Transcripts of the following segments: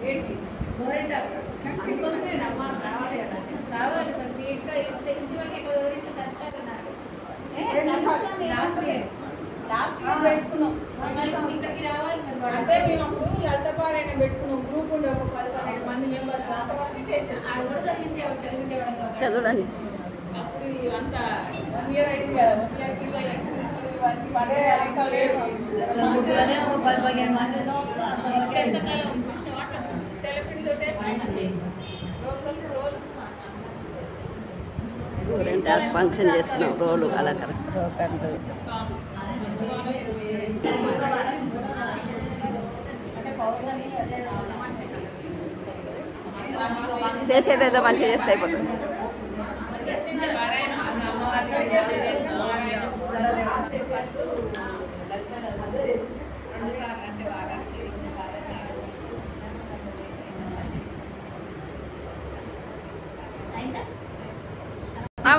ఏంటి గోరింటాకు అందుకోసమేనమ్మా రావాలి కదా రావాలి మరి ఇంకా ఇంటివరకు ఇక్కడ గోరింటాకు కష్టాలు లాస్ట్ ఇయర్ పెట్టుకున్నాం ఇక్కడికి రావాలి మరి అంటే మేము అప్పుడు లలితపారాయణ పెట్టుకున్నాం గ్రూప్ ఉండే ఒక 10-12 మంది మెంబర్స్ అంతవరకు చేసేస్తాం అది కూడా చదివించేవాడు చదవడానికి అప్పుడు అంత 1 ఇయర్ అయింది కదా 1 ఇయర్ కింద ఫంక్షన్ చేస్తున్నాం రోలు అలంకరణ చేసేదేదో మంచిగా చేస్తే అయిపోతుంది.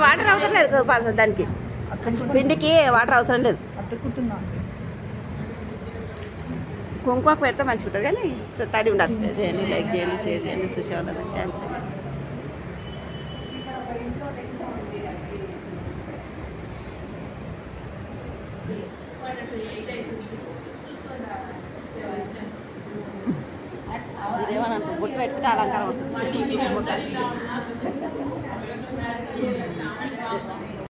వాటర్ అవసరం లేదు దానికి పిండికి వాటర్ అవసరం లేదు. కుంకుమ పెడితే మంచిగా ఉంటుంది కానీ తడి ఉండాలి. చేయండి, లైక్ చేయండి, షేర్ చేయండి, చూసేవాళ్ళని థ్యాంక్స్ అండి. మీరేమని అంటారు గుట్టు పెట్టుకుంటే అలంకారం వస్తుంది.